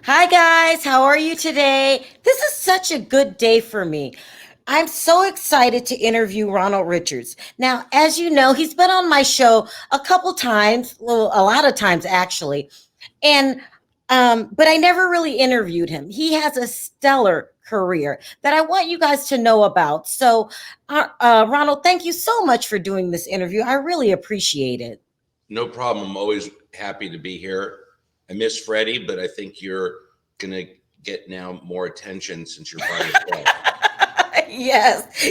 Hi, guys. How are you today? This is such a good day for me. I'm so excited to interview Ronald Richards. Now, as you know, he's been on my show a couple times, well, a lot of times actually, and but I never really interviewed him. He has a stellar career that I want you guys to know about. So, Ronald, thank you so much for doing this interview. I really appreciate it. No problem. I'm always happy to be here. I miss Freddie, but I think you're gonna get now more attention since you're by yourself.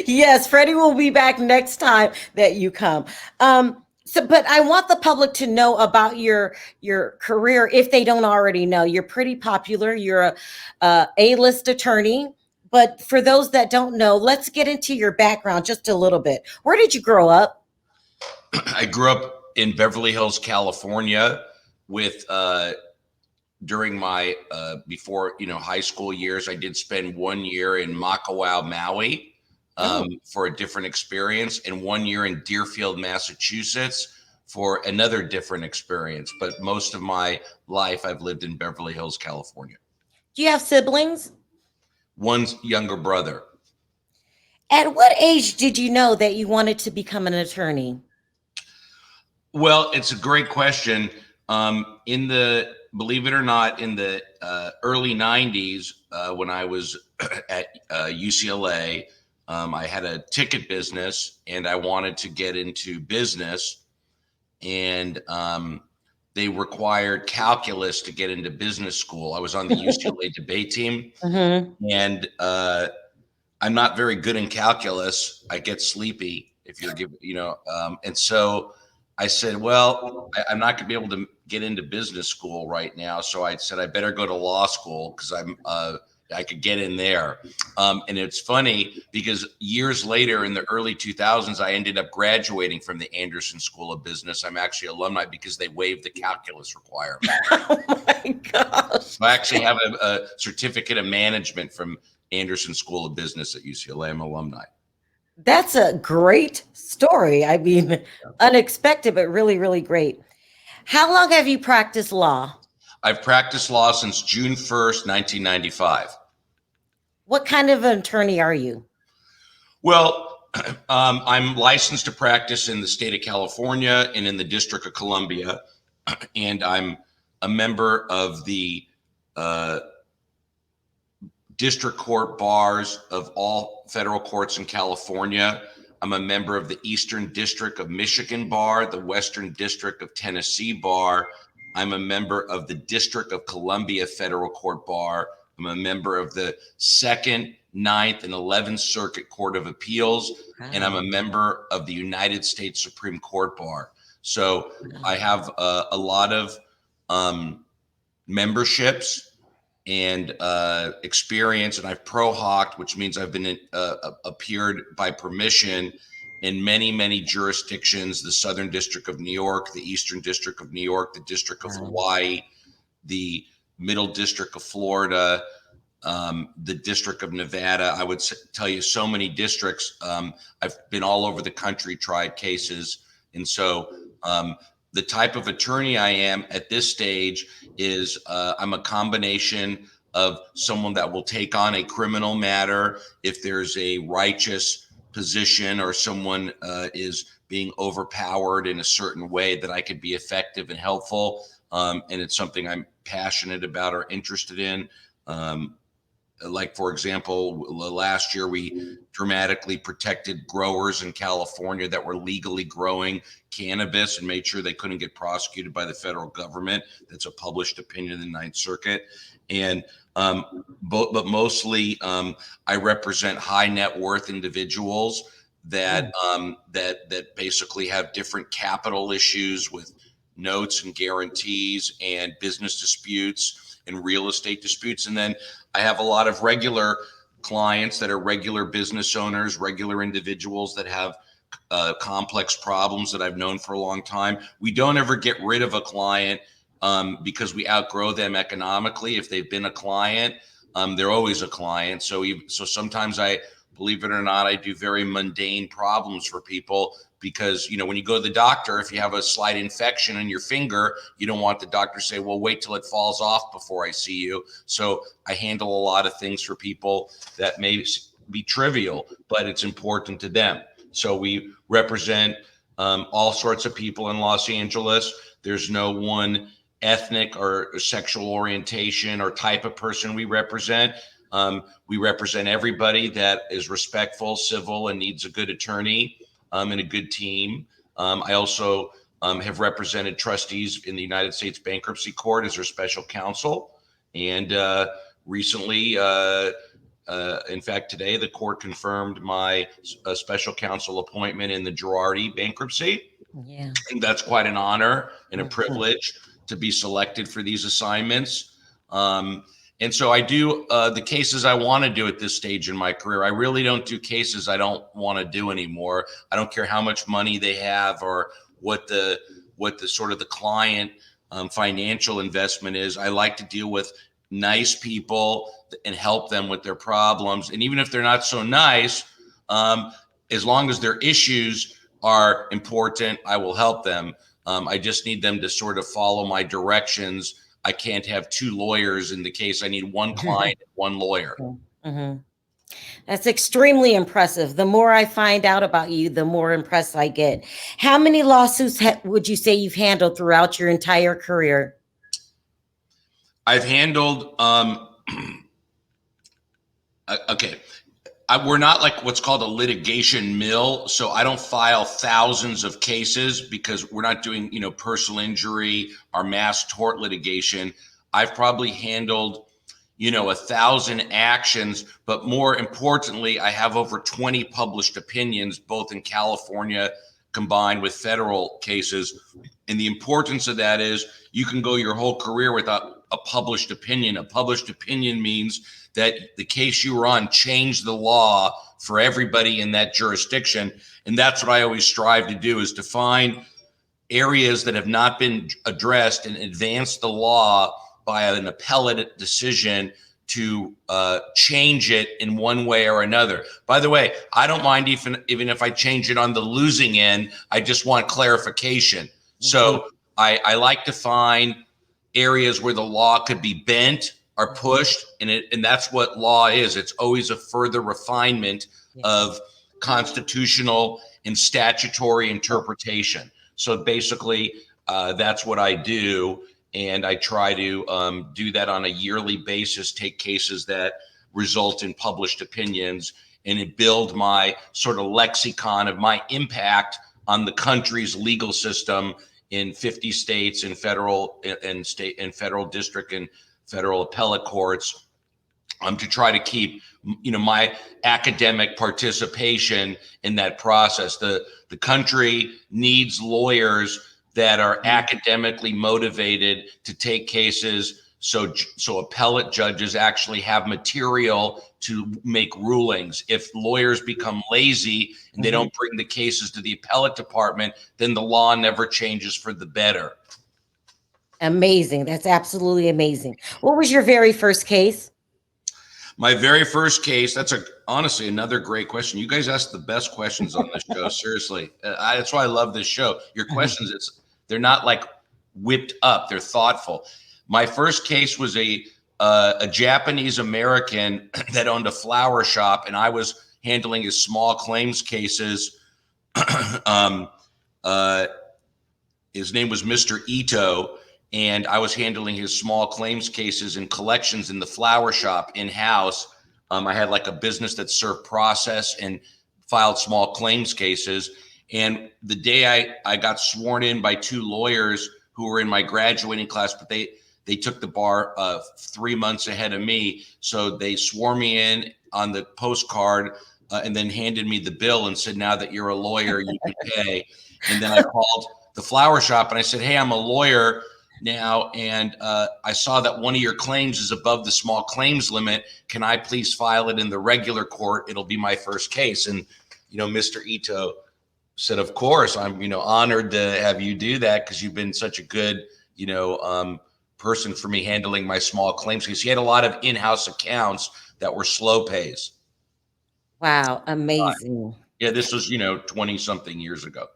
Yes, Freddie will be back next time that you come. But I want the public to know about your career if they don't already know. You're pretty popular. You're a list attorney. But for those that don't know, let's get into your background just a little bit. Where did you grow up? I grew up in Beverly Hills, California, with during my before high school years. I did spend 1 year in Makawao, Maui, Oh, for a different experience, and 1 year in Deerfield, Massachusetts for another different experience. But most of my life, I've lived in Beverly Hills, California. do you have siblings? One younger brother. At what age did you know that you wanted to become an attorney? Well, it's a great question. In the Believe it or not, in the early '90s, when I was at UCLA, I had a ticket business, and I wanted to get into business, and they required calculus to get into business school. I was on the UCLA debate team, Hmm. and I'm not very good in calculus. I get sleepy if you're giving, and so I said, well, I'm not going to be able to get into business school right now. So I said I better go to law school because I could get in there. And it's funny because years later, in the early 2000s, I ended up graduating from the Anderson School of Business. I'm actually alumni because they waived the calculus requirement. Oh my gosh. So I actually have a certificate of management from Anderson School of Business at UCLA. I'm alumni. That's a great story. I mean, unexpected, but really, really great. How long have you practiced law? I've practiced law since June 1st, 1995. What kind of an attorney are you? Well, I'm licensed to practice in the state of California and in the District of Columbia, and I'm a member of the uh, district court bars of all federal courts in California. I'm a member of the Eastern District of Michigan Bar, the Western District of Tennessee Bar. I'm a member of the District of Columbia Federal Court Bar. I'm a member of the Second, Ninth, and 11th Circuit Court of Appeals, and I'm Wow. a member of the United States Supreme Court Bar. So I have a lot of memberships and experience, and I've pro hoc, which means I've been appeared by permission in many, many jurisdictions: the Southern District of New York, the Eastern District of New York, the District of Wow. Hawaii, the Middle District of Florida, the District of Nevada. I would tell you so many districts. I've been all over the country, tried cases, and so the type of attorney I am at this stage is I'm a combination of someone that will take on a criminal matter if there's a righteous position or someone is being overpowered in a certain way that I could be effective and helpful. And it's something I'm passionate about or interested in. Like, for example, last year we dramatically protected growers in California that were legally growing cannabis and made sure they couldn't get prosecuted by the federal government. That's a published opinion in the Ninth Circuit. And but mostly I represent high net worth individuals that Mm. that basically have different capital issues with notes and guarantees and business disputes and real estate disputes. And then I have a lot of regular clients that are regular business owners, regular individuals that have complex problems that I've known for a long time. We don't ever get rid of a client because we outgrow them economically. If they've been a client, they're always a client. So sometimes believe it or not, I do very mundane problems for people because, you know, when you go to the doctor, if you have a slight infection in your finger, you don't want the doctor to say, well, wait till it falls off before I see you. So I handle a lot of things for people that may be trivial, but it's important to them. So we represent all sorts of people in Los Angeles. There's no one ethnic or sexual orientation or type of person we represent. We represent everybody that is respectful, civil, and needs a good attorney and a good team. I also have represented trustees in the United States Bankruptcy Court as their special counsel. And recently, in fact, today, the court confirmed my special counsel appointment in the Girardi bankruptcy. Yeah. And that's quite an honor and a privilege to be selected for these assignments. And so I do the cases I want to do at this stage in my career. I really don't do cases I don't want to do anymore. I don't care how much money they have or what the sort of the client financial investment is. I like to deal with nice people and help them with their problems. And even if they're not so nice, as long as their issues are important, I will help them. I just need them to sort of follow my directions. I can't have two lawyers in the case. I need one client, one lawyer. Mm-hmm. That's extremely impressive. The more I find out about you, the more impressed I get. How many lawsuits would you say you've handled throughout your entire career? I've handled, okay. We're not like what's called a litigation mill. So I don't file thousands of cases because we're not doing, you know, personal injury or mass tort litigation. I've probably handled, you know, 1,000 actions, but more importantly, I have over 20 published opinions, both in California combined with federal cases. And the importance of that is you can go your whole career without a published opinion. A published opinion means that the case you were on changed the law for everybody in that jurisdiction. And that's what I always strive to do, is to find areas that have not been addressed and advance the law by an appellate decision to change it in one way or another. By the way, I don't mind even if I change it on the losing end. I just want clarification. So I like to find areas where the law could be bent or pushed, and that's what law is. It's always a further refinement of constitutional and statutory interpretation. So basically, that's what I do, and I try to do that on a yearly basis, take cases that result in published opinions, and build my sort of lexicon of my impact on the country's legal system in 50 states and federal and state and federal district and federal appellate courts, to try to keep, you know, my academic participation in that process. The country needs lawyers that are academically motivated to take cases, so appellate judges actually have material to make rulings. If lawyers become lazy and they don't bring the cases to the appellate department, then the law never changes for the better. Amazing. That's absolutely amazing. What was your very first case? My very first case, that's honestly another great question. You guys ask the best questions on this show. Seriously. That's why I love this show. Your questions, they're not like whipped up. They're thoughtful. My first case was a Japanese American that owned a flower shop, and I was handling his small claims cases. His name was Mr. Ito, and I was handling his small claims cases and collections in the flower shop in-house. I had like a business that served process and filed small claims cases. And the day I got sworn in by two lawyers who were in my graduating class, but they took the bar 3 months ahead of me. So they swore me in on the postcard and then handed me the bill and said, now that you're a lawyer, you can pay. And then I called the flower shop and I said, hey, I'm a lawyer now, and I saw that one of your claims is above the small claims limit. Can I please file it in the regular court? It'll be my first case. And, you know, Mr. Ito said, of course, I'm, you know, honored to have you do that because you've been such a good, you know, person for me handling my small claims, because he had a lot of in-house accounts that were slow pays. Wow, amazing. Yeah, this was, 20 something years ago.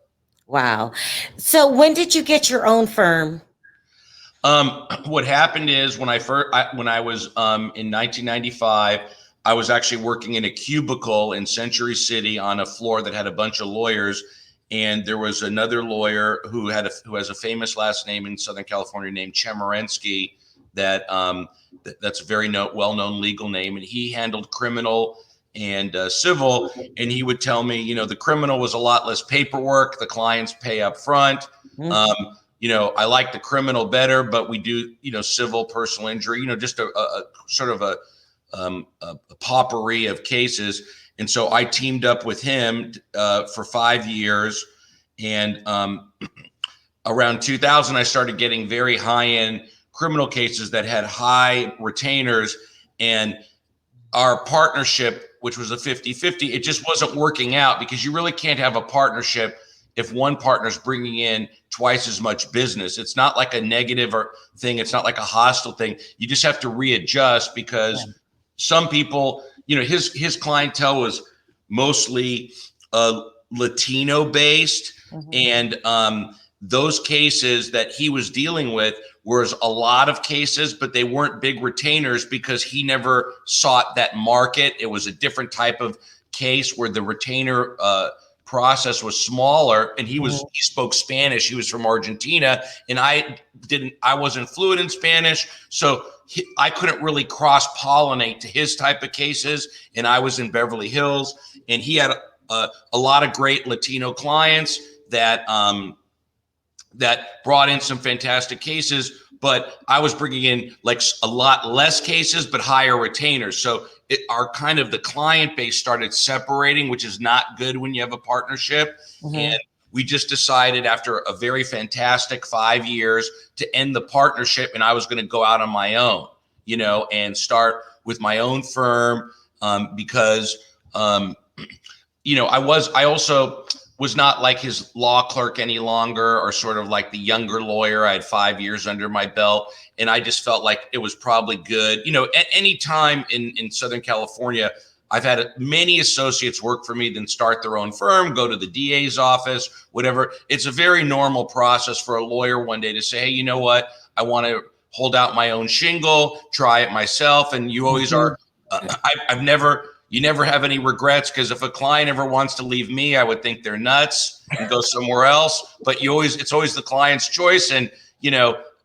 Wow. So when did you get your own firm? What happened is when I was in 1995, I was actually working in a cubicle in Century City on a floor that had a bunch of lawyers, and there was another lawyer who has a famous last name in Southern California named Chemerinsky. That's a very well-known legal name, and he handled criminal and civil. And he would tell me, the criminal was a lot less paperwork. The clients pay up front. Mhm. I like the criminal better, but we do, civil personal injury, just a sort of a potpourri of cases. And so I teamed up with him for 5 years. And around 2000, I started getting very high-end criminal cases that had high retainers. And our partnership, which was a 50-50, it just wasn't working out, because you really can't have a partnership if one partner's bringing in twice as much business. It's not like a negative thing. It's not like a hostile thing. You just have to readjust, because some people, his clientele was mostly Latino based. And those cases that he was dealing with was a lot of cases, but they weren't big retainers because he never sought that market. It was a different type of case where the retainer process was smaller, and he spoke Spanish. He was from Argentina, and I wasn't fluent in Spanish, so I couldn't really cross-pollinate to his type of cases. And I was in Beverly Hills, and he had a lot of great Latino clients that brought in some fantastic cases, but I was bringing in like a lot less cases, but higher retainers. So the client base started separating, which is not good when you have a partnership. And we just decided, after a very fantastic 5 years, to end the partnership. And I was going to go out on my own, and start with my own firm, because, I also was not like his law clerk any longer, or sort of like the younger lawyer. I had 5 years under my belt, and I just felt like it was probably good. At any time in Southern California, I've had many associates work for me, then start their own firm, go to the DA's office, whatever. It's a very normal process for a lawyer one day to say, hey, you know what? I want to hold out my own shingle, try it myself. And you always are. You never have any regrets, because if a client ever wants to leave me, I would think they're nuts and go somewhere else. But it's always the client's choice. And,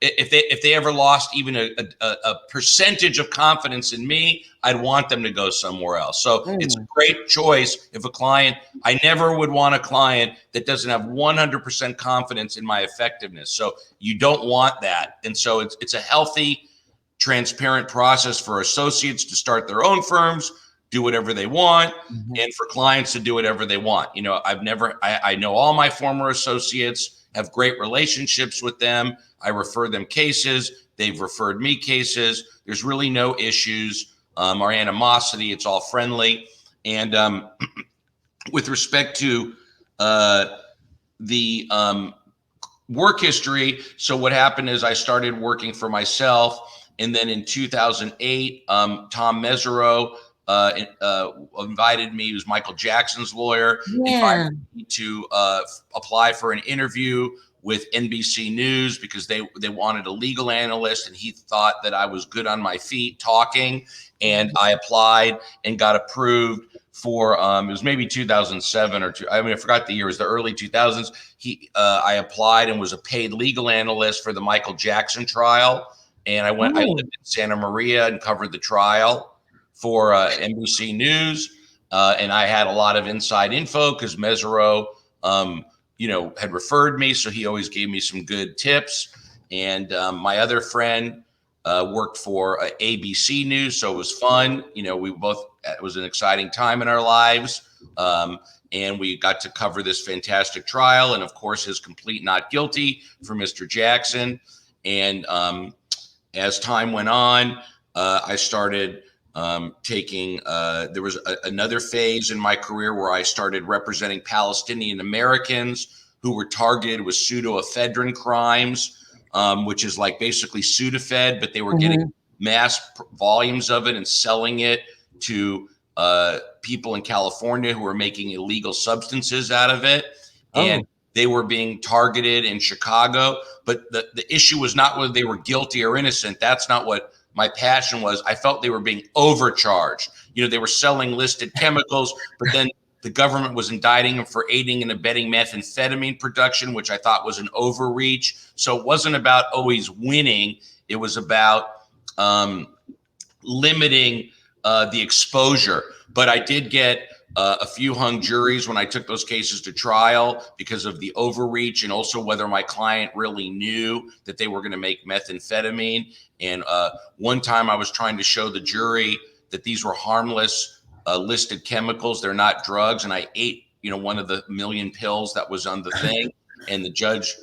if they ever lost even a percentage of confidence in me, I'd want them to go somewhere else. So it's a great choice. I never would want a client that doesn't have 100% confidence in my effectiveness. So you don't want that. And so it's a healthy, transparent process for associates to start their own firms, do whatever they want, and for clients to do whatever they want. I know all my former associates, have great relationships with them. I refer them cases. They've referred me cases. There's really no issues or animosity. It's all friendly. And with respect to the work history, so what happened is I started working for myself. And then in 2008, Tom Mesereau invited me, who's Michael Jackson's lawyer, invited me to apply for an interview with NBC News, because they wanted a legal analyst, and he thought that I was good on my feet talking. And I applied and got approved for it was maybe 2007 or I forgot the year. It was the early 2000s. I applied and was a paid legal analyst for the Michael Jackson trial. And I lived in Santa Maria and covered the trial for NBC News. And I had a lot of inside info, because Mesereau, had referred me. So he always gave me some good tips. And my other friend worked for ABC News. So it was fun. It was an exciting time in our lives. And we got to cover this fantastic trial. And of course, his complete not guilty for Mr. Jackson. And as time went on, I started taking, there was another phase in my career where I started representing Palestinian Americans who were targeted with pseudoephedrine crimes, which is like basically Sudafed, but they were getting mass volumes of it and selling it to people in California who were making illegal substances out of it. And Oh. they were being targeted in Chicago. But the issue was not whether they were guilty or innocent. That's not what my passion was. I felt they were being overcharged. They were selling listed chemicals, but then the government was indicting them for aiding and abetting methamphetamine production, which I thought was an overreach. So it wasn't about always winning. It was about limiting the exposure. But I did get a few hung juries when I took those cases to trial because of the overreach, and also whether my client really knew that they were going to make methamphetamine. And one time I was trying to show the jury that these were harmless listed chemicals. They're not drugs. And I ate, one of the million pills that was on the thing. And the judge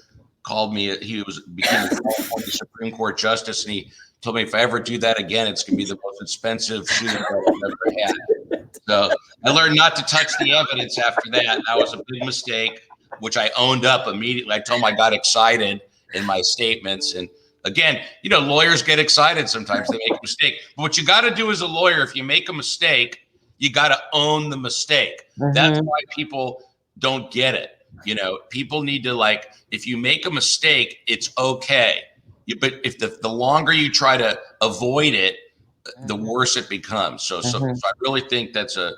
called me. He became a California Supreme Court justice, and he told me if I ever do that again, it's going to be the most expensive shooting I've ever had. So I learned not to touch the evidence after that. That was a big mistake, which I owned up immediately. I told him I got excited in my statements. And again, lawyers get excited sometimes. They make a mistake. But what you got to do as a lawyer, if you make a mistake, you got to own the mistake. Mm-hmm. That's why people don't get it. People need to, if you make a mistake, it's okay. But if the longer you try to avoid it, the worse it becomes. So I really think that's a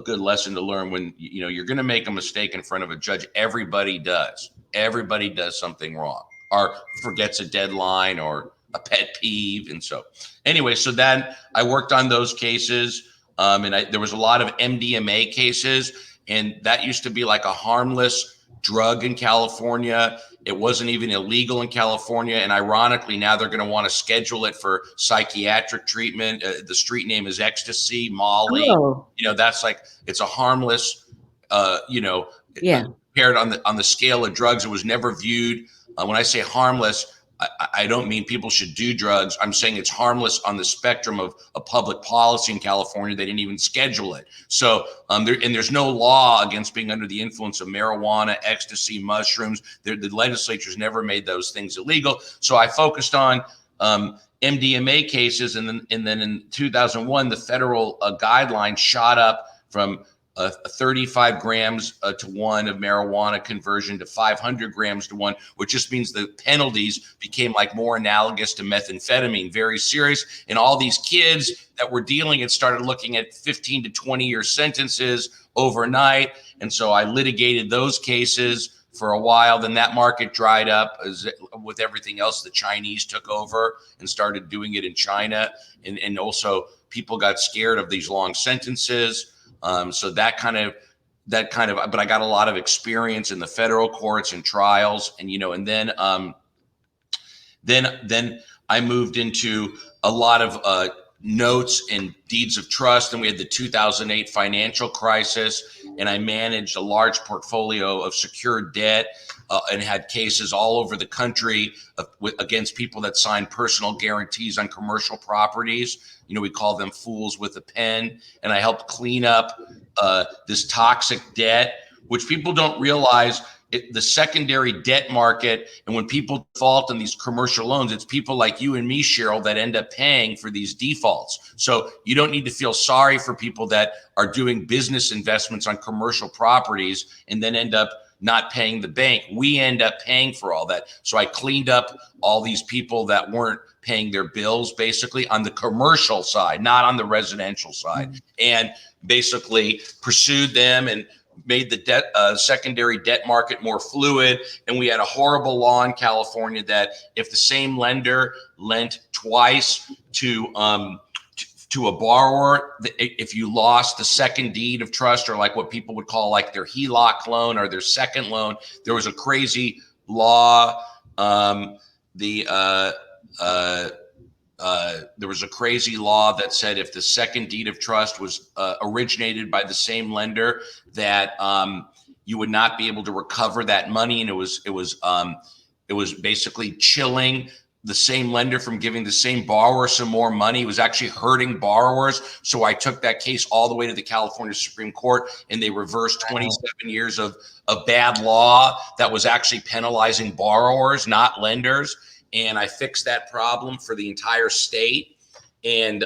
good lesson to learn when, you're going to make a mistake in front of a judge. Everybody does. Everybody does something wrong or forgets a deadline or a pet peeve. And so anyway, so then I worked on those cases. And there was a lot of MDMA cases, and that used to be like a harmless drug in California. It wasn't even illegal in California. And ironically, now they're going to want to schedule it for psychiatric treatment. The street name is ecstasy, Molly. Oh. That's it's a harmless, compared on the scale of drugs. It was never viewed. When I say harmless, I don't mean people should do drugs. I'm saying it's harmless on the spectrum of a public policy in California. They didn't even schedule it. So there's no law against being under the influence of marijuana, ecstasy, mushrooms. The legislature's never made those things illegal. So I focused on MDMA cases. And then in 2001, the federal guidelines shot up from 35 grams to 1 of marijuana conversion to 500 grams to 1, which just means the penalties became more analogous to methamphetamine, very serious. And all these kids that were dealing it started looking at 15 to 20-year sentences overnight. And so I litigated those cases for a while. Then that market dried up as with everything else. The Chinese took over and started doing it in China. And also people got scared of these long sentences. So that kind of, but I got a lot of experience in the federal courts and trials, and and then I moved into a lot of notes and deeds of trust, and we had the 2008 financial crisis, and I managed a large portfolio of secured debt and had cases all over the country against people that signed personal guarantees on commercial properties. We call them fools with a pen. And I helped clean up this toxic debt, which people don't realize. The secondary debt market, and when people default on these commercial loans, it's people like you and me, Sharrell, that end up paying for these defaults. So you don't need to feel sorry for people that are doing business investments on commercial properties and then end up not paying the bank. We end up paying for all that. So I cleaned up all these people that weren't paying their bills, basically on the commercial side, not on the residential side, and basically pursued them and made the secondary debt market more fluid. And we had a horrible law in California that if the same lender lent twice to a borrower, if you lost the second deed of trust, or what people would call their HELOC loan or their second loan, there was a crazy law. There was a crazy law that said if the second deed of trust was originated by the same lender, that you would not be able to recover that money, and it was basically chilling the same lender from giving the same borrower some more money. It was actually hurting borrowers. So I took that case all the way to the California Supreme Court, and they reversed 27 years of bad law that was actually penalizing borrowers, not lenders. And I fixed that problem for the entire state. And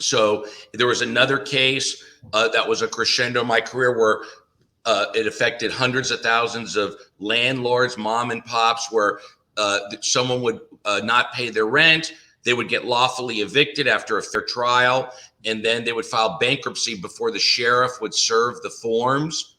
So there was another case that was a crescendo in my career where it affected hundreds of thousands of landlords, mom and pops, where someone would not pay their rent. They would get lawfully evicted after a fair trial, and then they would file bankruptcy before the sheriff would serve the forms.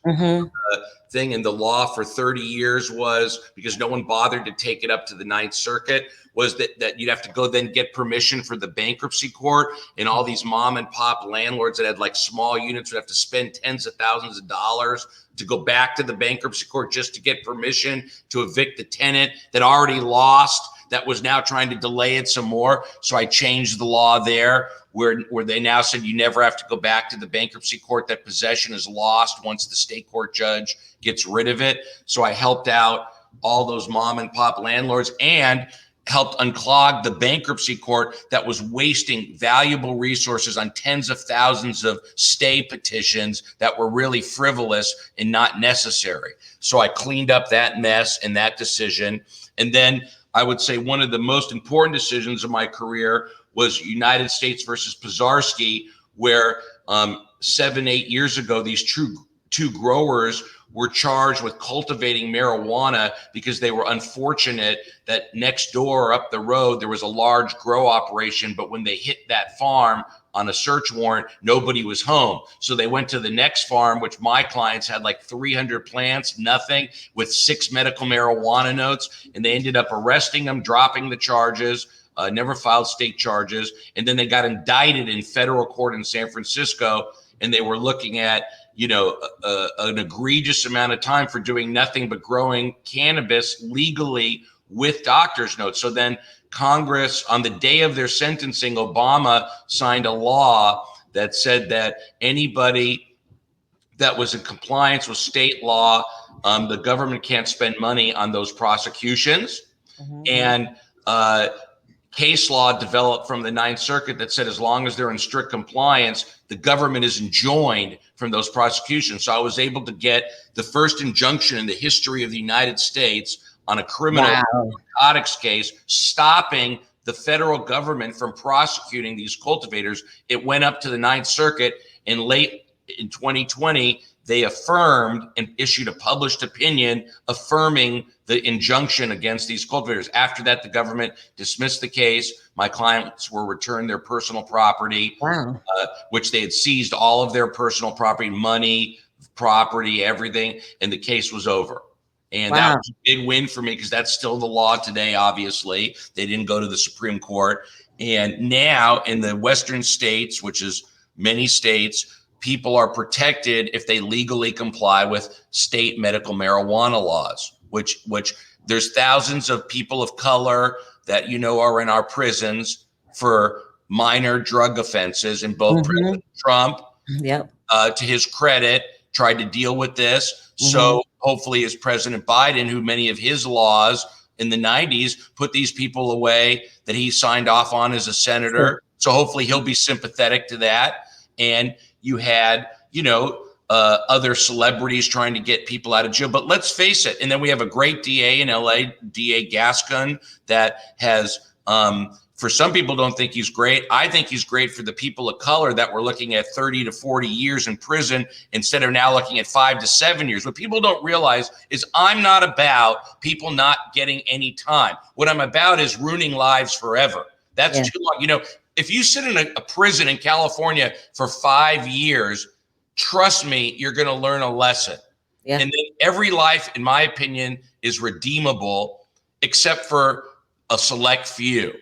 Thing in the law for 30 years was, because no one bothered to take it up to the Ninth Circuit, was that you'd have to go then get permission for the bankruptcy court, and all these mom and pop landlords that had like small units would have to spend tens of thousands of dollars to go back to the bankruptcy court just to get permission to evict the tenant that already lost, that was now trying to delay it some more. So I changed the law there where they now said you never have to go back to the bankruptcy court, that possession is lost once the state court judge gets rid of it. So I helped out all those mom and pop landlords and helped unclog the bankruptcy court that was wasting valuable resources on tens of thousands of stay petitions that were really frivolous and not necessary. So I cleaned up that mess and that decision. And then I would say one of the most important decisions of my career was United States versus Pizarski, where 7-8 years ago, these two growers were charged with cultivating marijuana because they were unfortunate that next door up the road, there was a large grow operation. But when they hit that farm on a search warrant, nobody was home. So they went to the next farm, which my clients had like 300 plants, nothing, with 6 medical marijuana notes. And they ended up arresting them, dropping the charges, never filed state charges. And then they got indicted in federal court in San Francisco. And they were looking at, an egregious amount of time for doing nothing but growing cannabis legally with doctor's notes. So then Congress, on the day of their sentencing, Obama signed a law that said that anybody that was in compliance with state law, the government can't spend money on those prosecutions. And case law developed from the Ninth Circuit that said as long as they're in strict compliance, the government is enjoined from those prosecutions. So I was able to get the first injunction in the history of the United States on a criminal narcotics case, stopping the federal government from prosecuting these cultivators. It went up to the Ninth Circuit, and late in 2020, they affirmed and issued a published opinion affirming the injunction against these cultivators. After that, the government dismissed the case. My clients were returned their personal property, which they had seized all of their personal property, money, property, everything, and the case was over. And that was a big win for me because that's still the law today, obviously. They didn't go to the Supreme Court. And now in the Western states, which is many states, people are protected if they legally comply with state medical marijuana laws, which there's thousands of people of color that, are in our prisons for minor drug offenses. And both President Trump, to his credit, tried to deal with this. So hopefully as President Biden, who many of his laws in the 90s put these people away that he signed off on as a senator. So hopefully he'll be sympathetic to that. And you had, other celebrities trying to get people out of jail. But let's face it. And then we have a great DA in LA, DA Gascon, that has, for some people don't think he's great. I think he's great for the people of color that were looking at 30 to 40 years in prison instead of now looking at 5 to 7 years. What people don't realize is I'm not about people not getting any time. What I'm about is ruining lives forever. That's too long. If you sit in a prison in California for 5 years, trust me, you're going to learn a lesson. And then every life, in my opinion, is redeemable, except for a select few.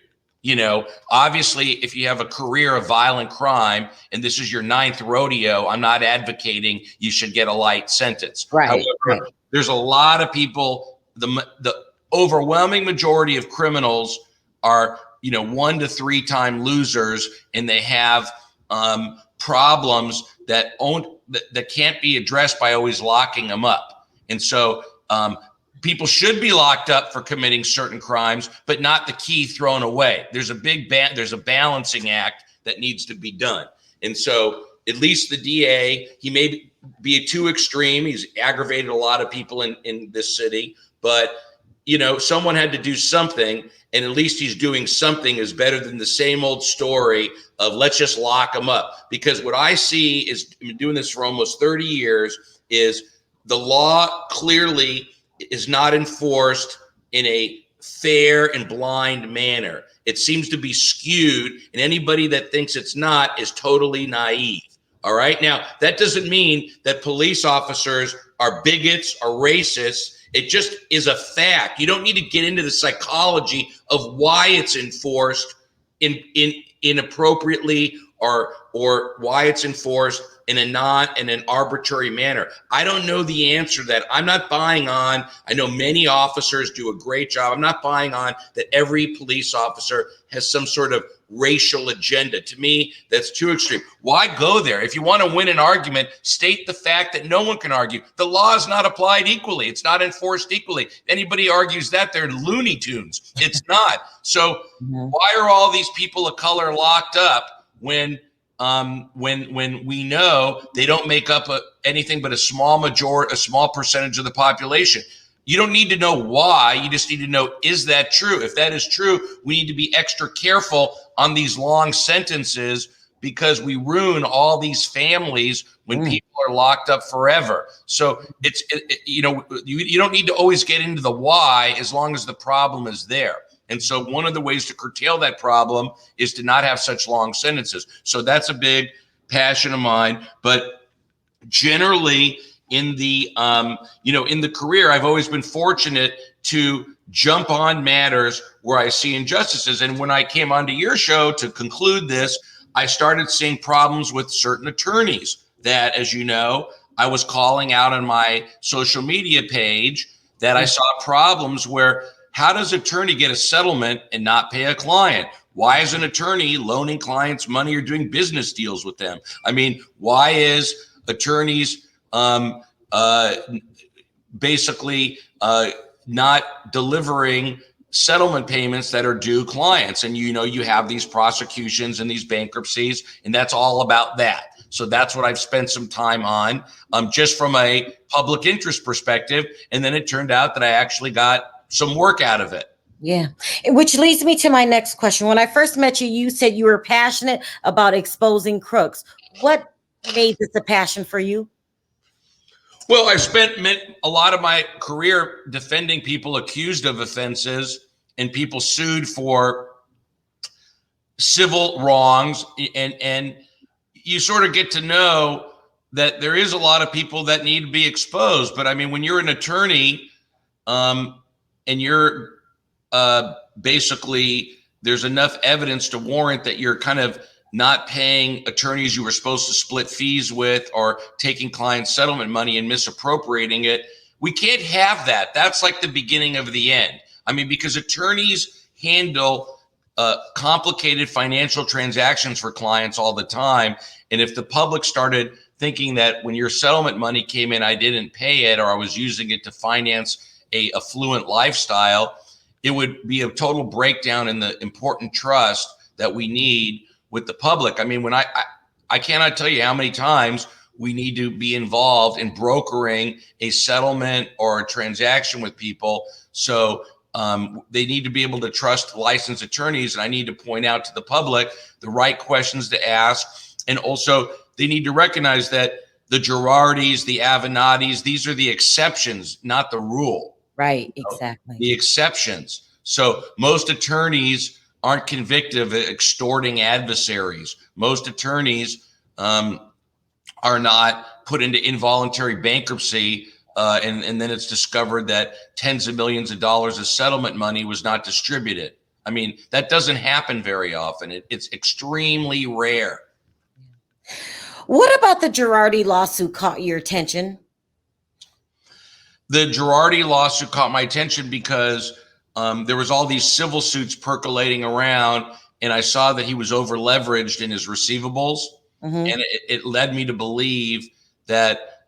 Obviously, if you have a career of violent crime and this is your 9th rodeo, I'm not advocating you should get a light sentence. However, there's a lot of people, the overwhelming majority of criminals are 1 to 3 time losers, and they have problems that can't be addressed by always locking them up. And so people should be locked up for committing certain crimes, but not the key thrown away. There's a balancing act that needs to be done. And so at least the DA, he may be too extreme. He's aggravated a lot of people in this city, but someone had to do something, and at least he's doing something is better than the same old story of let's just lock him up. Because what I see is, I've been doing this for almost 30 years, is the law clearly is not enforced in a fair and blind manner. It seems to be skewed, and anybody that thinks it's not is totally naive. All right. Now, that doesn't mean that police officers are bigots or racists. It just is a fact. You don't need to get into the psychology of why it's enforced inappropriately or why it's enforced in an arbitrary manner. I don't know the answer to that. I'm not buying on. I know many officers do a great job. I'm not buying on that every police officer has some sort of racial agenda. To me, that's too extreme. Why go there? If you want to win an argument, state the fact that no one can argue. The law is not applied equally. It's not enforced equally. Anybody argues that, they're Looney Tunes. It's not. So why are all these people of color locked up when we know they don't make up anything but a small percentage of the population? You don't need to know why. You just need to know, is that true? If that is true, we need to be extra careful on these long sentences, because we ruin all these families when people are locked up forever. So you don't need to always get into the why, as long as the problem is there. And so one of the ways to curtail that problem is to not have such long sentences. So that's a big passion of mine. But generally, in the career, I've always been fortunate to jump on matters where I see injustices. And when I came onto your show to conclude this, I started seeing problems with certain attorneys that, as you know, I was calling out on my social media page, that I saw problems where, how does an attorney get a settlement and not pay a client? Why is an attorney loaning clients money or doing business deals with them? I mean, why is attorneys basically not delivering settlement payments that are due clients? And you have these prosecutions and these bankruptcies, and that's all about that. So that's what I've spent some time on, just from a public interest perspective. And then it turned out that I actually got some work out of it. Yeah. Which leads me to my next question. When I first met you, you said you were passionate about exposing crooks. What made this a passion for you? Well, I spent a lot of my career defending people accused of offenses and people sued for civil wrongs. And you sort of get to know that there is a lot of people that need to be exposed. But I mean, when you're an attorney, and you're basically, there's enough evidence to warrant that you're kind of not paying attorneys you were supposed to split fees with, or taking client settlement money and misappropriating it. We can't have that. That's like the beginning of the end. I mean, because attorneys handle complicated financial transactions for clients all the time. And if the public started thinking that when your settlement money came in, I didn't pay it, or I was using it to finance a affluent lifestyle, it would be a total breakdown in the important trust that we need with the public. I mean, when I cannot tell you how many times we need to be involved in brokering a settlement or a transaction with people. So they need to be able to trust licensed attorneys. And I need to point out to the public the right questions to ask. And also, they need to recognize that the Girardis, the Avenattis, these are the exceptions, not the rule. Right, exactly. The exceptions. So most attorneys aren't convicted of extorting adversaries. Most attorneys are not put into involuntary bankruptcy, and then it's discovered that tens of millions of dollars of settlement money was not distributed. I mean, that doesn't happen very often. It's extremely rare. What about the Girardi lawsuit caught your attention? The Girardi lawsuit caught my attention because there was all these civil suits percolating around, and I saw that he was over leveraged in his receivables. And it led me to believe that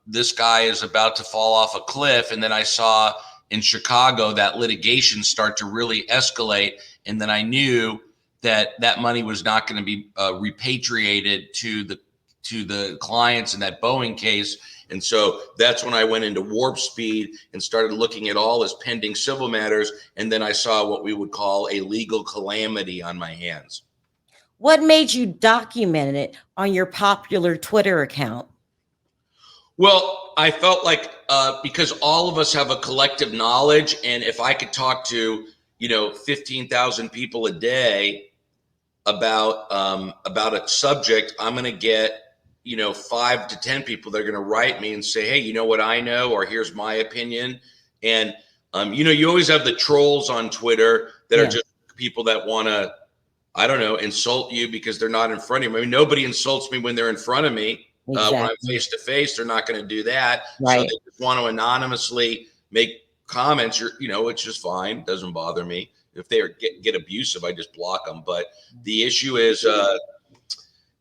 this guy is about to fall off a cliff. And then I saw in Chicago that litigation start to really escalate. And then I knew that that money was not going to be repatriated to to the clients in that Boeing case. And so that's when I went into warp speed and started looking at all his pending civil matters. And then I saw what we would call a legal calamity on my hands. What made you document it on your popular Twitter account? Well, I felt like because all of us have a collective knowledge, and if I could talk to 15,000 people a day about a subject, I'm going to get 5 to 10 people that are going to write me and say, hey, you know what I know, or here's my opinion. And you always have the trolls on Twitter that are just people that want to, I don't know, insult you because they're not in front of you. I mean, nobody insults me when they're in front of me. Exactly. When I'm face to face, they're not going to do that. Right. So they just want to anonymously make comments. It's just fine. Doesn't bother me. If they get abusive, I just block them. But the issue is,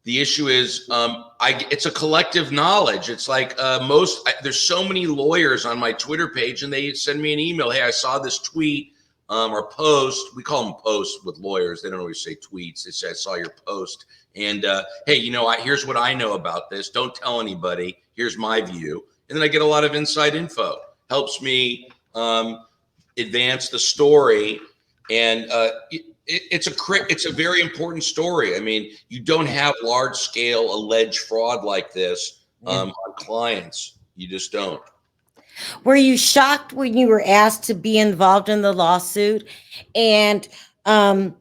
it's a collective knowledge. It's like there's so many lawyers on my Twitter page, and they send me an email. Hey, I saw this tweet or post. We call them posts with lawyers. They don't always say tweets. They say, I saw your post. And hey, here's what I know about this. Don't tell anybody. Here's my view. And then I get a lot of inside info. Helps me advance the story. And it's a very important story. I mean, you don't have large scale alleged fraud like this on clients. You just don't. Were you shocked when you were asked to be involved in the lawsuit? And were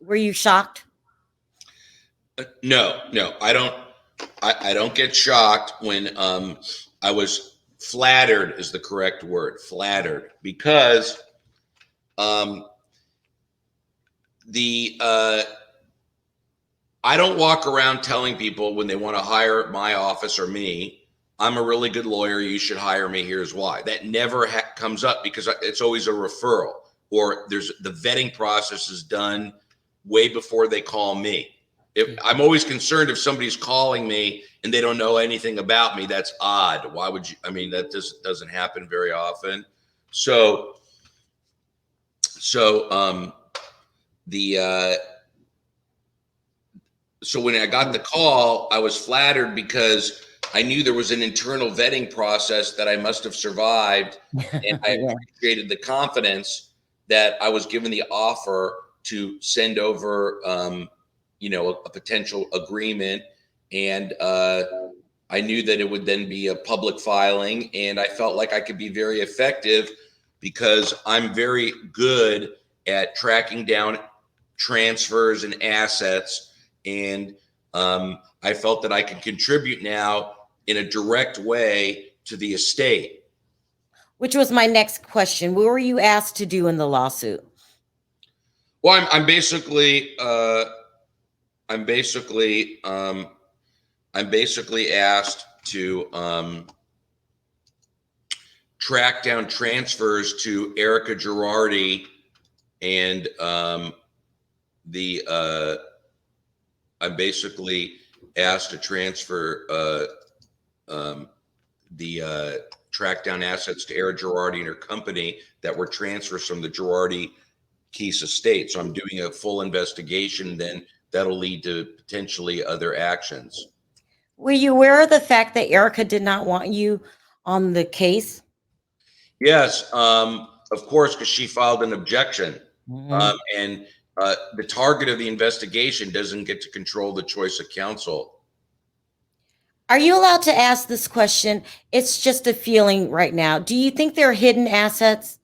you shocked? No, I don't. I don't get shocked when I was flattered is the correct word, flattered, because I don't walk around telling people when they want to hire my office or me, I'm a really good lawyer, you should hire me, here's why. That never comes up because it's always a referral, or the vetting process is done way before they call me. I'm always concerned if somebody's calling me and they don't know anything about me. That's odd. Why would you? I mean, that just doesn't happen very often. So when I got the call, I was flattered because I knew there was an internal vetting process that I must have survived, and I appreciated the confidence that I was given the offer to send over a potential agreement, and I knew that it would then be a public filing, and I felt like I could be very effective because I'm very good at tracking down transfers and assets, and I felt that I could contribute now in a direct way to the estate. Which was my next question. What were you asked to do in the lawsuit? Well, I'm basically asked to track down transfers to Erica Girardi, and I'm basically asked to transfer track down assets to Erica Girardi and her company that were transfers from the Girardi Keys estate. So I'm doing a full investigation, then that'll lead to potentially other actions. Were you aware of the fact that Erica did not want you on the case? Yes, of course, because she filed an objection. And the target of the investigation doesn't get to control the choice of counsel. Are you allowed to ask this question? It's just a feeling right now. Do you think there are hidden assets?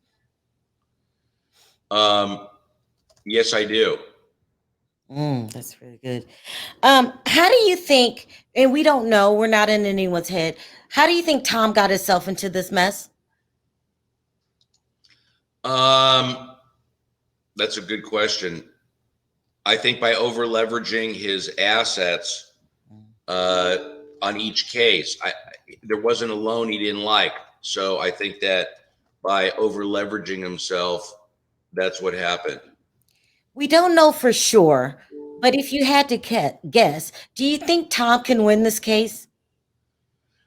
Yes, I do. That's really good. How do you think, and we don't know, we're not in anyone's head, how do you think Tom got himself into this mess? That's a good question. I think by over leveraging his assets on each case, there wasn't a loan he didn't like. So I think that by over leveraging himself, that's what happened. We don't know for sure, but if you had to guess, do you think Tom can win this case?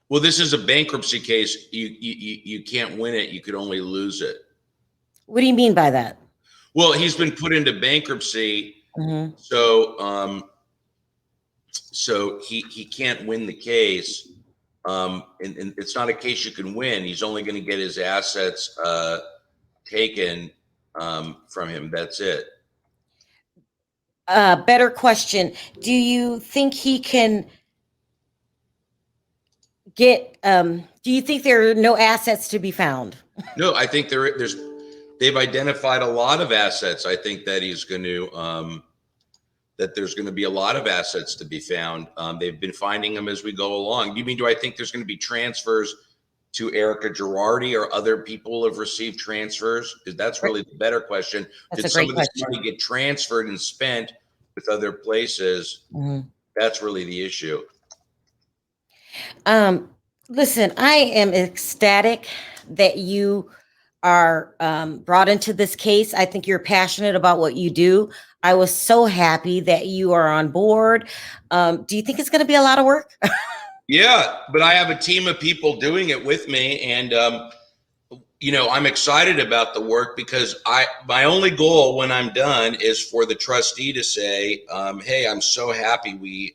Well, this is a bankruptcy case. You can't win it. You could only lose it. What do you mean by that? Well, he's been put into bankruptcy. So so he can't win the case. And it's not a case you can win. He's only going to get his assets taken from him. That's it. Better question. Do you think he can get, do you think there are no assets to be found? No, I think they've identified a lot of assets. I think that he's going to, that there's going to be a lot of assets to be found. They've been finding them as we go along. Do I think there's going to be transfers to Erica Girardi, or other people have received transfers? Because that's really the better question. That's Did a great some of this question. money get transferred and spent with other places? Mhm. That's really the issue. Listen, I am ecstatic that you are brought into this case. I think you're passionate about what you do. I was so happy that you are on board. Do you think it's going to be a lot of work? Yeah, but I have a team of people doing it with me, and I'm excited about the work, because my only goal when I'm done is for the trustee to say, "Hey, I'm so happy we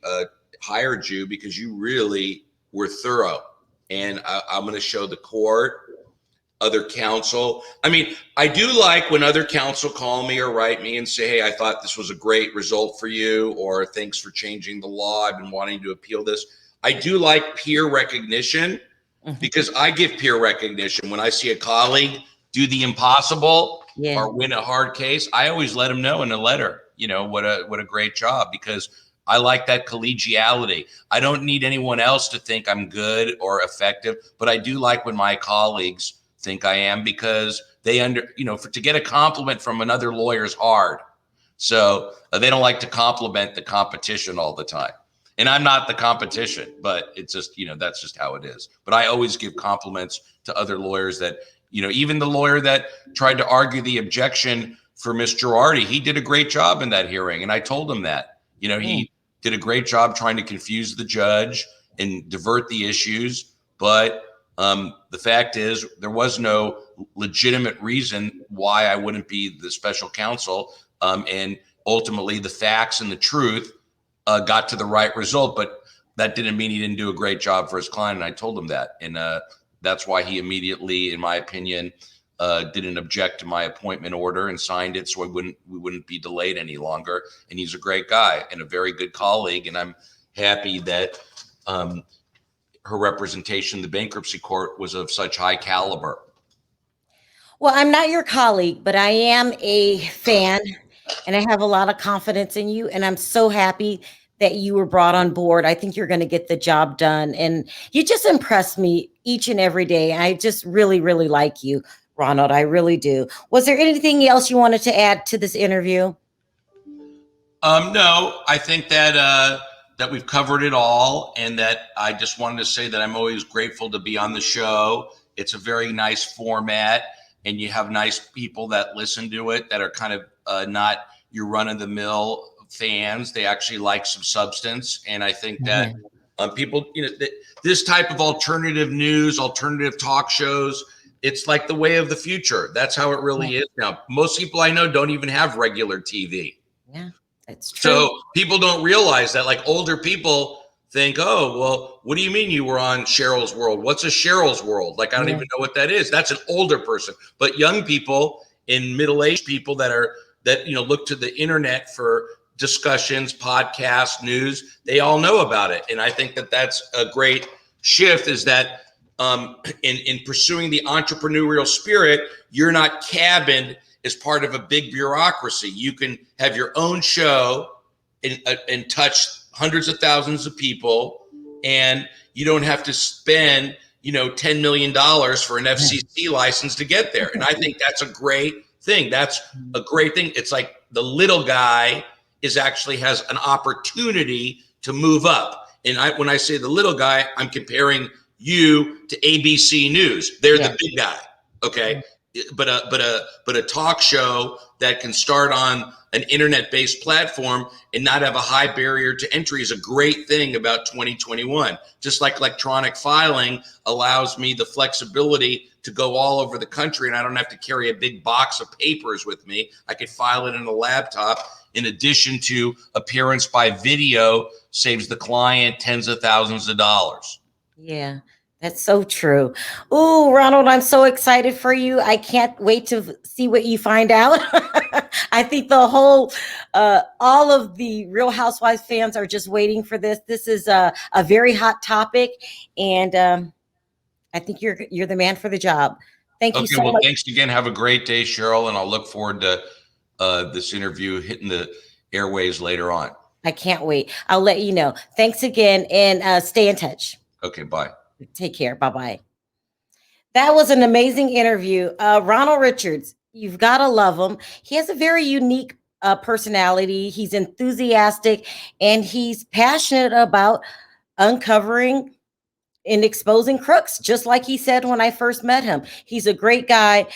hired you, because you really were thorough," and I'm going to show the court, other counsel. I mean, I do like when other counsel call me or write me and say, "Hey, I thought this was a great result for you," or "Thanks for changing the law. I've been wanting to appeal this." I do like peer recognition, because I give peer recognition when I see a colleague do the impossible or win a hard case. I always let them know in a letter, what a great job, because I like that collegiality. I don't need anyone else to think I'm good or effective, but I do like when my colleagues think I am, because they to get a compliment from another lawyer is hard. So they don't like to compliment the competition all the time. And I'm not the competition, but it's just, that's just how it is. But I always give compliments to other lawyers that, even the lawyer that tried to argue the objection for Miss Girardi, he did a great job in that hearing. And I told him that, he did a great job trying to confuse the judge and divert the issues. But the fact is, there was no legitimate reason why I wouldn't be the special counsel. And ultimately, the facts and the truth got to the right result, but that didn't mean he didn't do a great job for his client. And I told him that. And that's why he immediately, in my opinion, didn't object to my appointment order and signed it, so we wouldn't be delayed any longer. And he's a great guy and a very good colleague. And I'm happy that her representation in the bankruptcy court was of such high caliber. Well, I'm not your colleague, but I am a fan, and I have a lot of confidence in you. And I'm so happy that you were brought on board. I think you're going to get the job done. And you just impress me each and every day. I just really, really like you, Ronald. I really do. Was there anything else you wanted to add to this interview? No, I think that we've covered it all, and that I just wanted to say that I'm always grateful to be on the show. It's a very nice format, and you have nice people that listen to it that are kind of not your run-of-the-mill fans. They actually like some substance, and I think that people, this type of alternative news, alternative talk shows, it's like the way of the future. That's how it really is now. Most people I know don't even have regular TV. Yeah, that's true. So people don't realize that. Like, older people think, "Oh, well, what do you mean you were on Sharrell's World? What's a Sharrell's World?" Like, I don't even know what that is. That's an older person. But young people and middle-aged people that look to the internet for discussions, podcasts, news, they all know about it. And I think that that's a great shift, is that in pursuing the entrepreneurial spirit, you're not cabined as part of a big bureaucracy. You can have your own show and touch hundreds of thousands of people, and you don't have to spend $10 million for an FCC license to get there. And I think that's a great thing. That's a great thing. It's like the little guy actually has an opportunity to move up. And when I say the little guy, I'm comparing you to ABC News. They're the big guy. Okay. But a talk show that can start on an internet-based platform and not have a high barrier to entry is a great thing about 2021. Just like electronic filing allows me the flexibility to go all over the country, and I don't have to carry a big box of papers with me. I could file it in a laptop. in addition to appearance by video, saves the client tens of thousands of dollars. Yeah, that's so true. Ooh, Ronald, I'm so excited for you. I can't wait to see what you find out. I think the whole, all of the Real Housewives fans are just waiting for this. This is a very hot topic, and I think you're the man for the job. Thank you Okay, so well, much. thanks again. Have a great day, Sharrell, and I'll look forward to this interview hitting the airwaves later on. I can't wait. I'll let you know. Thanks again, and stay in touch. Okay, bye. Take care. Bye bye. That was an amazing interview. Ronald Richards, you've got to love him. He has a very unique personality. He's enthusiastic and he's passionate about uncovering and exposing crooks, just like he said when I first met him. He's a great guy.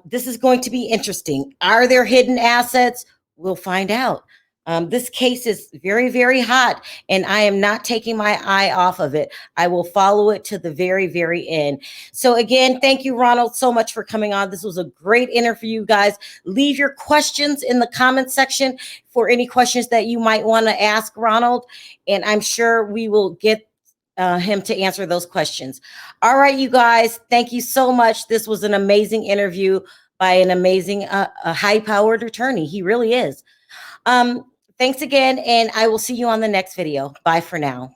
This is going to be interesting. Are there hidden assets? We'll find out. This case is very, very hot, and I am not taking my eye off of it. I will follow it to the very, very end. So again, thank you, Ronald, so much for coming on. This was a great interview, guys. Leave your questions in the comment section for any questions that you might want to ask Ronald, and I'm sure we will get him to answer those questions. All right, you guys, thank you so much. This was an amazing interview by an amazing, high-powered attorney. He really is. Thanks again, and I will see you on the next video. Bye for now.